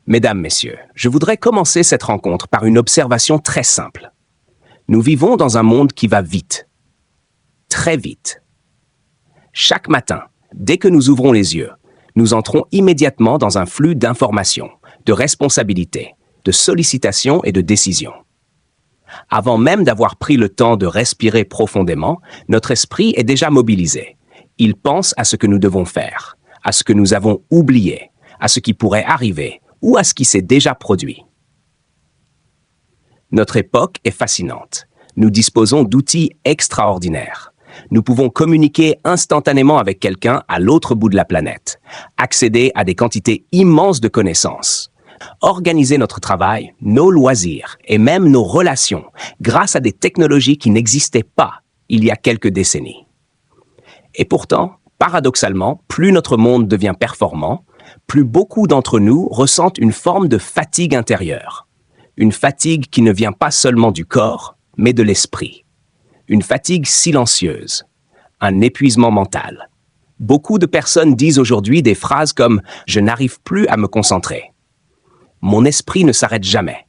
Mesdames, Messieurs, je voudrais commencer cette rencontre par une observation très simple. Nous vivons dans un monde qui va vite, très vite. Chaque matin, dès que nous ouvrons les yeux, nous entrons immédiatement dans un flux d'informations, de responsabilités, de sollicitations et de décisions. Avant même d'avoir pris le temps de respirer profondément, notre esprit est déjà mobilisé. Il pense à ce que nous devons faire, à ce que nous avons oublié, à ce qui pourrait arriver ou à ce qui s'est déjà produit. Notre époque est fascinante. Nous disposons d'outils extraordinaires. Nous pouvons communiquer instantanément avec quelqu'un à l'autre bout de la planète, accéder à des quantités immenses de connaissances, organiser notre travail, nos loisirs et même nos relations grâce à des technologies qui n'existaient pas il y a quelques décennies. Et pourtant, paradoxalement, plus notre monde devient performant, plus beaucoup d'entre nous ressentent une forme de fatigue intérieure. Une fatigue qui ne vient pas seulement du corps, mais de l'esprit. Une fatigue silencieuse, un épuisement mental. Beaucoup de personnes disent aujourd'hui des phrases comme « je n'arrive plus à me concentrer ». Mon esprit ne s'arrête jamais.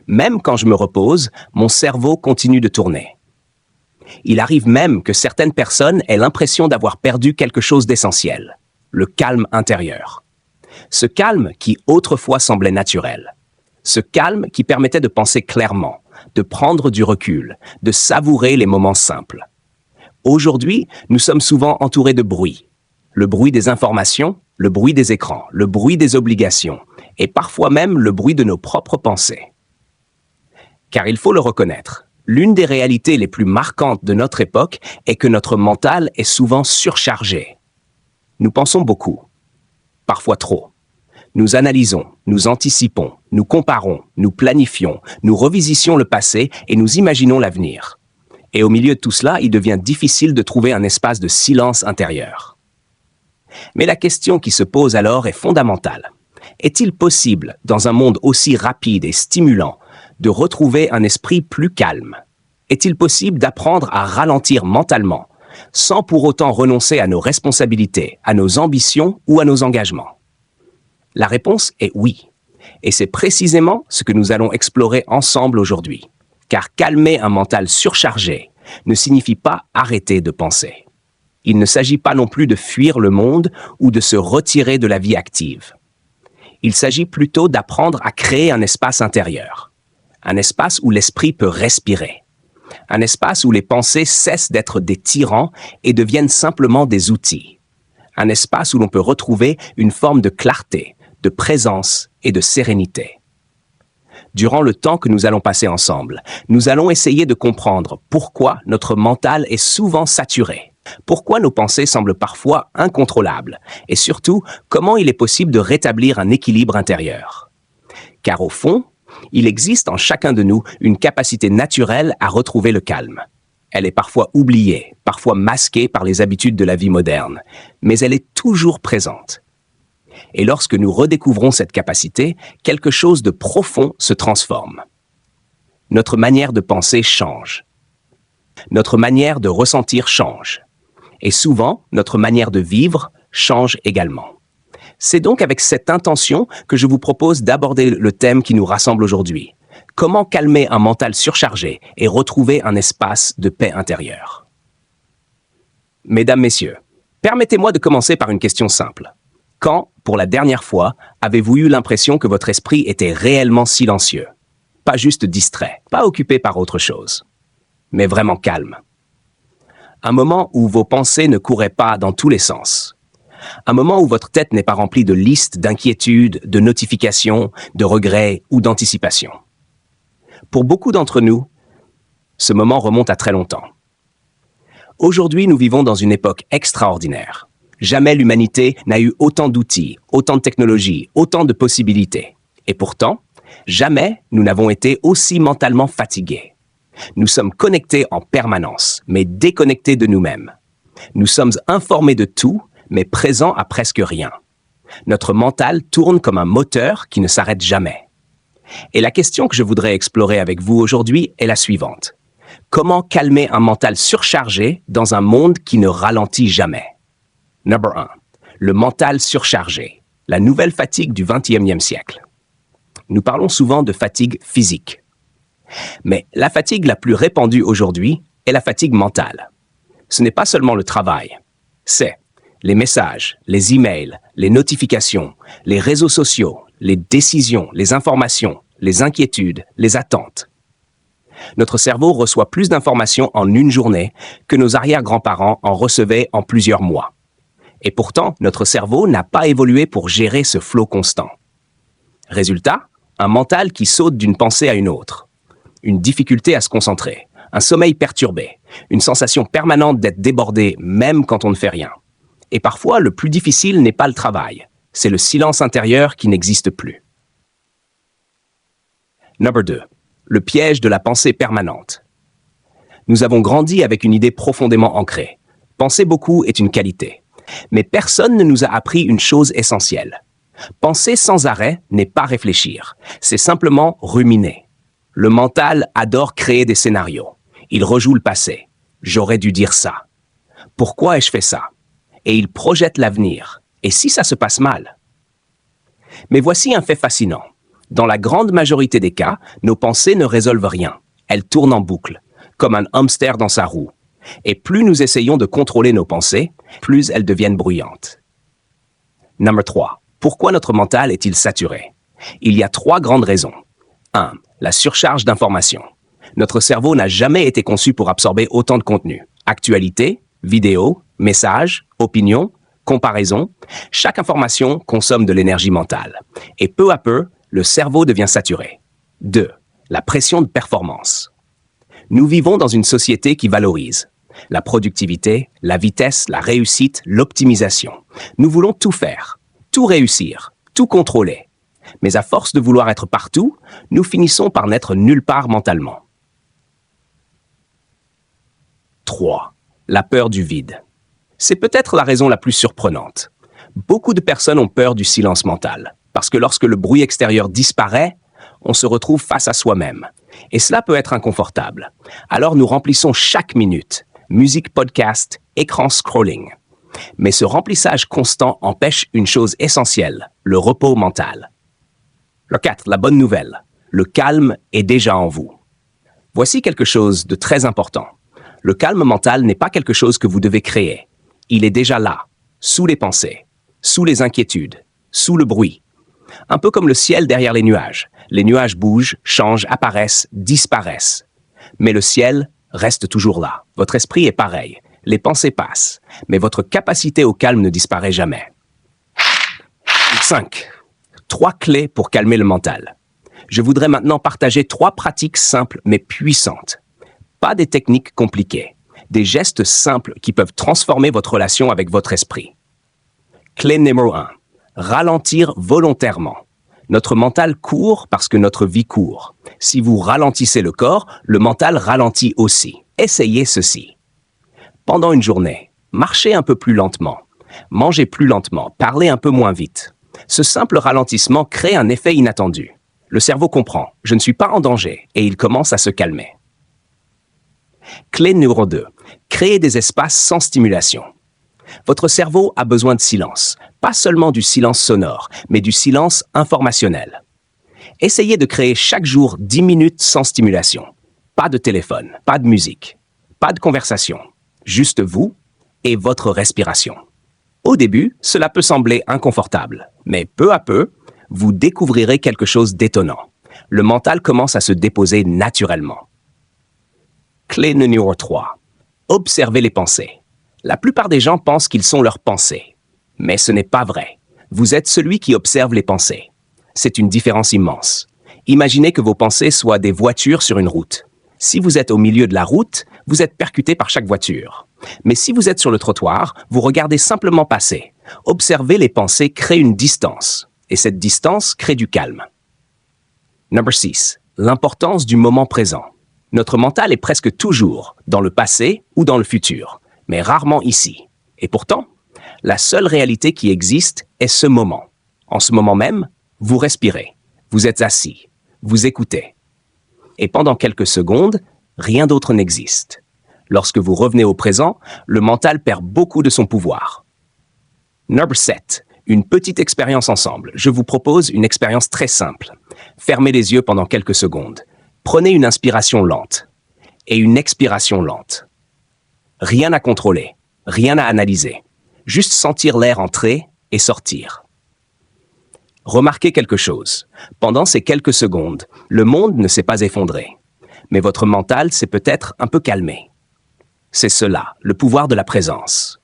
Même quand je me repose, mon cerveau continue de tourner. Il arrive même que certaines personnes aient l'impression d'avoir perdu quelque chose d'essentiel, le calme intérieur. Ce calme qui autrefois semblait naturel. Ce calme qui permettait de penser clairement, de prendre du recul, de savourer les moments simples. Aujourd'hui, nous sommes souvent entourés de bruit. Le bruit des informations, le bruit des écrans, le bruit des obligations, et parfois même le bruit de nos propres pensées. Car il faut le reconnaître, l'une des réalités les plus marquantes de notre époque est que notre mental est souvent surchargé. Nous pensons beaucoup, parfois trop. Nous analysons, nous anticipons, nous comparons, nous planifions, nous revisitons le passé et nous imaginons l'avenir. Et au milieu de tout cela, il devient difficile de trouver un espace de silence intérieur. Mais la question qui se pose alors est fondamentale. Est-il possible, dans un monde aussi rapide et stimulant, de retrouver un esprit plus calme? Est-il possible d'apprendre à ralentir mentalement, sans pour autant renoncer à nos responsabilités, à nos ambitions ou à nos engagements? La réponse est oui. Et c'est précisément ce que nous allons explorer ensemble aujourd'hui. Car calmer un mental surchargé ne signifie pas arrêter de penser. Il ne s'agit pas non plus de fuir le monde ou de se retirer de la vie active. Il s'agit plutôt d'apprendre à créer un espace intérieur. Un espace où l'esprit peut respirer. Un espace où les pensées cessent d'être des tyrans et deviennent simplement des outils. Un espace où l'on peut retrouver une forme de clarté, de présence et de sérénité. Durant le temps que nous allons passer ensemble, nous allons essayer de comprendre pourquoi notre mental est souvent saturé, pourquoi nos pensées semblent parfois incontrôlables, et surtout, comment il est possible de rétablir un équilibre intérieur. Car au fond, il existe en chacun de nous une capacité naturelle à retrouver le calme. Elle est parfois oubliée, parfois masquée par les habitudes de la vie moderne, mais elle est toujours présente. Et lorsque nous redécouvrons cette capacité, quelque chose de profond se transforme. Notre manière de penser change. Notre manière de ressentir change. Et souvent, notre manière de vivre change également. C'est donc avec cette intention que je vous propose d'aborder le thème qui nous rassemble aujourd'hui. Comment calmer un mental surchargé et retrouver un espace de paix intérieure? Mesdames, Messieurs, permettez-moi de commencer par une question simple. Quand, pour la dernière fois, avez-vous eu l'impression que votre esprit était réellement silencieux? Pas juste distrait, pas occupé par autre chose, mais vraiment calme. Un moment où vos pensées ne couraient pas dans tous les sens. Un moment où votre tête n'est pas remplie de listes d'inquiétudes, de notifications, de regrets ou d'anticipations. Pour beaucoup d'entre nous, ce moment remonte à très longtemps. Aujourd'hui, nous vivons dans une époque extraordinaire. Jamais l'humanité n'a eu autant d'outils, autant de technologies, autant de possibilités. Et pourtant, jamais nous n'avons été aussi mentalement fatigués. Nous sommes connectés en permanence, mais déconnectés de nous-mêmes. Nous sommes informés de tout, mais présents à presque rien. Notre mental tourne comme un moteur qui ne s'arrête jamais. Et la question que je voudrais explorer avec vous aujourd'hui est la suivante. Comment calmer un mental surchargé dans un monde qui ne ralentit jamais? Number 1. Le mental surchargé. la nouvelle fatigue du XXIe siècle. Nous parlons souvent de fatigue physique. Mais la fatigue la plus répandue aujourd'hui est la fatigue mentale. Ce n'est pas seulement le travail, c'est les messages, les emails, les notifications, les réseaux sociaux, les décisions, les informations, les inquiétudes, les attentes. Notre cerveau reçoit plus d'informations en une journée que nos arrière-grands-parents en recevaient en plusieurs mois. Et pourtant, notre cerveau n'a pas évolué pour gérer ce flot constant. Résultat, un mental qui saute d'une pensée à une autre, une difficulté à se concentrer, un sommeil perturbé, une sensation permanente d'être débordé même quand on ne fait rien. Et parfois, le plus difficile n'est pas le travail, c'est le silence intérieur qui n'existe plus. Number 2. Le piège de la pensée permanente. Nous avons grandi avec une idée profondément ancrée. Penser beaucoup est une qualité. Mais personne ne nous a appris une chose essentielle. Penser sans arrêt n'est pas réfléchir, c'est simplement ruminer. Le mental adore créer des scénarios. Il rejoue le passé. J'aurais dû dire ça. Pourquoi ai-je fait ça? Et il projette l'avenir. Et si ça se passe mal? Mais voici un fait fascinant. Dans la grande majorité des cas, nos pensées ne résolvent rien. Elles tournent en boucle, comme un hamster dans sa roue. Et plus nous essayons de contrôler nos pensées, plus elles deviennent bruyantes. Number 3. Pourquoi notre mental est-il saturé? Il y a 3 grandes raisons. 1. La surcharge d'informations. Notre cerveau n'a jamais été conçu pour absorber autant de contenu. Actualité, vidéos, messages, opinions, comparaisons. Chaque information consomme de l'énergie mentale. Et peu à peu, le cerveau devient saturé. 2. La pression de performance. Nous vivons dans une société qui valorise la productivité, la vitesse, la réussite, l'optimisation. Nous voulons tout faire, tout réussir, tout contrôler. Mais à force de vouloir être partout, nous finissons par n'être nulle part mentalement. 3. La peur du vide. C'est peut-être la raison la plus surprenante. Beaucoup de personnes ont peur du silence mental, parce que lorsque le bruit extérieur disparaît, on se retrouve face à soi-même. Et cela peut être inconfortable. Alors nous remplissons chaque minute, musique, podcast, écran scrolling. Mais ce remplissage constant empêche une chose essentielle, le repos mental. Le 4. La bonne nouvelle. Le calme est déjà en vous. Voici quelque chose de très important. Le calme mental n'est pas quelque chose que vous devez créer. Il est déjà là, sous les pensées, sous les inquiétudes, sous le bruit. Un peu comme le ciel derrière les nuages. Les nuages bougent, changent, apparaissent, disparaissent. Mais le ciel reste toujours là. Votre esprit est pareil. Les pensées passent, mais votre capacité au calme ne disparaît jamais. 5. 3 clés pour calmer le mental. Je voudrais maintenant partager 3 pratiques simples mais puissantes. Pas des techniques compliquées, des gestes simples qui peuvent transformer votre relation avec votre esprit. Clé numéro 1. Ralentir volontairement. Notre mental court parce que notre vie court. Si vous ralentissez le corps, le mental ralentit aussi. Essayez ceci. Pendant une journée, marchez un peu plus lentement, mangez plus lentement, parlez un peu moins vite. Ce simple ralentissement crée un effet inattendu. Le cerveau comprend, je ne suis pas en danger, et il commence à se calmer. Clé numéro 2. Créez des espaces sans stimulation. Votre cerveau a besoin de silence, pas seulement du silence sonore, mais du silence informationnel. Essayez de créer chaque jour 10 minutes sans stimulation. Pas de téléphone, pas de musique, pas de conversation. Juste vous et votre respiration. Au début, cela peut sembler inconfortable, mais peu à peu, vous découvrirez quelque chose d'étonnant. Le mental commence à se déposer naturellement. Clé numéro 3. Observez les pensées. La plupart des gens pensent qu'ils sont leurs pensées. Mais ce n'est pas vrai. Vous êtes celui qui observe les pensées. C'est une différence immense. Imaginez que vos pensées soient des voitures sur une route. Si vous êtes au milieu de la route, vous êtes percuté par chaque voiture. Mais si vous êtes sur le trottoir, vous regardez simplement passer. Observer les pensées crée une distance. Et cette distance crée du calme. Number 6. L'importance du moment présent. Notre mental est presque toujours dans le passé ou dans le futur, mais rarement ici. Et pourtant, la seule réalité qui existe est ce moment. En ce moment même, vous respirez, vous êtes assis, vous écoutez. Et pendant quelques secondes, rien d'autre n'existe. Lorsque vous revenez au présent, le mental perd beaucoup de son pouvoir. Number 7. Une petite expérience ensemble. Je vous propose une expérience très simple. Fermez les yeux pendant quelques secondes. Prenez une inspiration lente et une expiration lente. Rien à contrôler, rien à analyser. Juste sentir l'air entrer et sortir. Remarquez quelque chose. Pendant ces quelques secondes, le monde ne s'est pas effondré. Mais votre mental s'est peut-être un peu calmé. C'est cela, le pouvoir de la présence.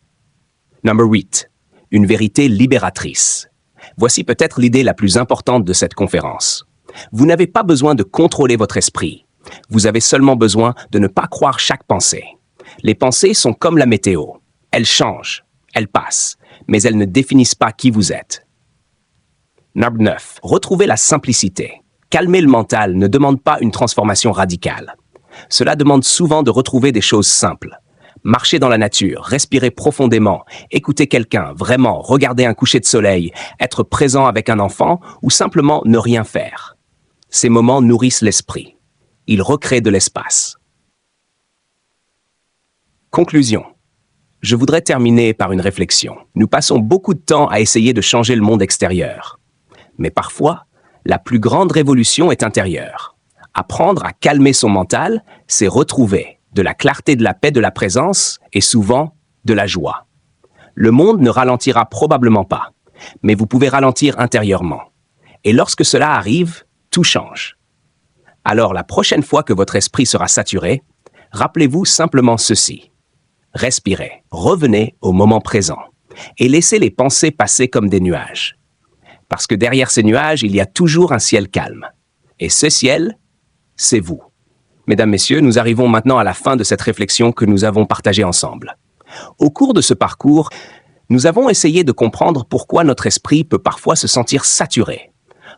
Number 8. Une vérité libératrice. Voici peut-être l'idée la plus importante de cette conférence. Vous n'avez pas besoin de contrôler votre esprit. Vous avez seulement besoin de ne pas croire chaque pensée. Les pensées sont comme la météo. Elles changent, elles passent, mais elles ne définissent pas qui vous êtes. Number 9. Retrouvez la simplicité. Calmer le mental ne demande pas une transformation radicale. Cela demande souvent de retrouver des choses simples. Marcher dans la nature, respirer profondément, écouter quelqu'un, vraiment, regarder un coucher de soleil, être présent avec un enfant ou simplement ne rien faire. Ces moments nourrissent l'esprit. Ils recréent de l'espace. Conclusion. Je voudrais terminer par une réflexion. Nous passons beaucoup de temps à essayer de changer le monde extérieur. Mais parfois, la plus grande révolution est intérieure. Apprendre à calmer son mental, c'est retrouver de la clarté, de la paix, de la présence et souvent de la joie. Le monde ne ralentira probablement pas, mais vous pouvez ralentir intérieurement. Et lorsque cela arrive, tout change. Alors la prochaine fois que votre esprit sera saturé, rappelez-vous simplement ceci. Respirez, revenez au moment présent et laissez les pensées passer comme des nuages. Parce que derrière ces nuages, il y a toujours un ciel calme. Et ce ciel, c'est vous. Mesdames, Messieurs, nous arrivons maintenant à la fin de cette réflexion que nous avons partagée ensemble. Au cours de ce parcours, nous avons essayé de comprendre pourquoi notre esprit peut parfois se sentir saturé,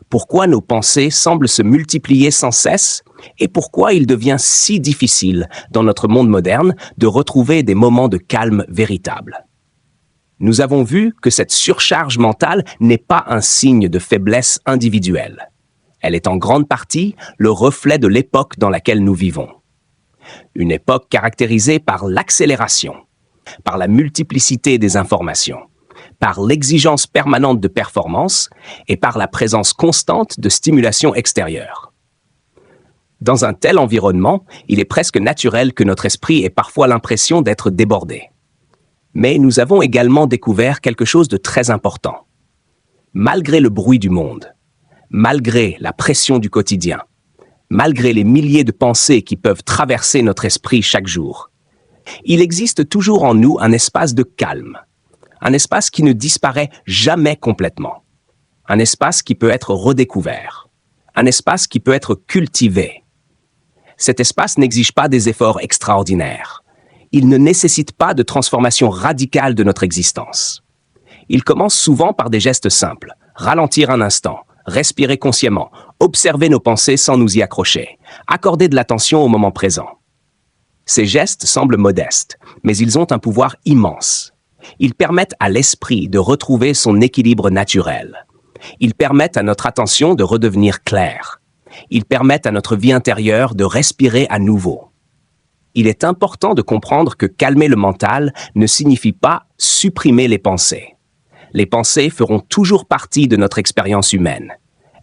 pourquoi nos pensées semblent se multiplier sans cesse et pourquoi il devient si difficile dans notre monde moderne de retrouver des moments de calme véritables. Nous avons vu que cette surcharge mentale n'est pas un signe de faiblesse individuelle. Elle est en grande partie le reflet de l'époque dans laquelle nous vivons. Une époque caractérisée par l'accélération, par la multiplicité des informations, par l'exigence permanente de performance et par la présence constante de stimulation extérieure. Dans un tel environnement, il est presque naturel que notre esprit ait parfois l'impression d'être débordé. Mais nous avons également découvert quelque chose de très important. Malgré le bruit du monde, malgré la pression du quotidien, malgré les milliers de pensées qui peuvent traverser notre esprit chaque jour, il existe toujours en nous un espace de calme, un espace qui ne disparaît jamais complètement, un espace qui peut être redécouvert, un espace qui peut être cultivé. Cet espace n'exige pas des efforts extraordinaires. Il ne nécessite pas de transformation radicale de notre existence. Il commence souvent par des gestes simples, ralentir un instant, respirer consciemment, observer nos pensées sans nous y accrocher, accorder de l'attention au moment présent. Ces gestes semblent modestes, mais ils ont un pouvoir immense. Ils permettent à l'esprit de retrouver son équilibre naturel. Ils permettent à notre attention de redevenir claire. Ils permettent à notre vie intérieure de respirer à nouveau. Il est important de comprendre que calmer le mental ne signifie pas supprimer les pensées. Les pensées feront toujours partie de notre expérience humaine.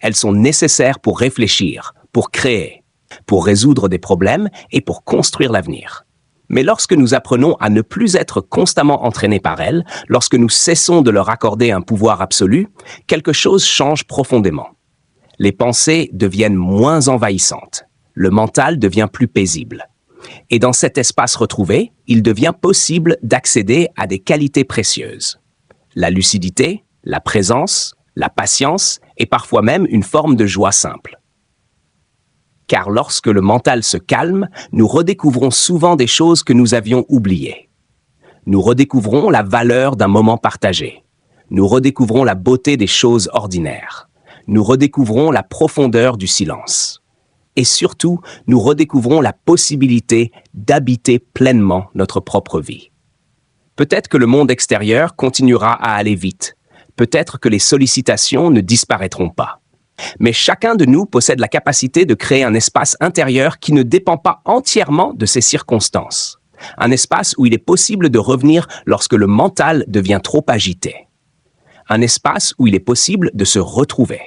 Elles sont nécessaires pour réfléchir, pour créer, pour résoudre des problèmes et pour construire l'avenir. Mais lorsque nous apprenons à ne plus être constamment entraînés par elles, lorsque nous cessons de leur accorder un pouvoir absolu, quelque chose change profondément. Les pensées deviennent moins envahissantes. Le mental devient plus paisible. Et dans cet espace retrouvé, il devient possible d'accéder à des qualités précieuses. La lucidité, la présence, la patience et parfois même une forme de joie simple. Car lorsque le mental se calme, nous redécouvrons souvent des choses que nous avions oubliées. Nous redécouvrons la valeur d'un moment partagé. Nous redécouvrons la beauté des choses ordinaires. Nous redécouvrons la profondeur du silence. Et surtout, nous redécouvrons la possibilité d'habiter pleinement notre propre vie. Peut-être que le monde extérieur continuera à aller vite. Peut-être que les sollicitations ne disparaîtront pas. Mais chacun de nous possède la capacité de créer un espace intérieur qui ne dépend pas entièrement de ces circonstances. Un espace où il est possible de revenir lorsque le mental devient trop agité. un espace où il est possible de se retrouver.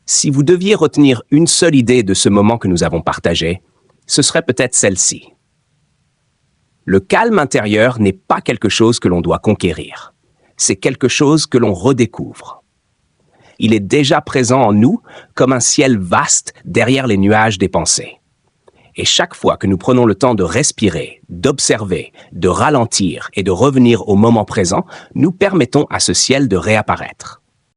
Si vous deviez retenir une seule idée de ce moment que nous avons partagé, ce serait peut-être celle-ci. Le calme intérieur n'est pas quelque chose que l'on doit conquérir. C'est quelque chose que l'on redécouvre. Il est déjà présent en nous comme un ciel vaste derrière les nuages des pensées. Et chaque fois que nous prenons le temps de respirer, d'observer, de ralentir et de revenir au moment présent, nous permettons à ce ciel de réapparaître.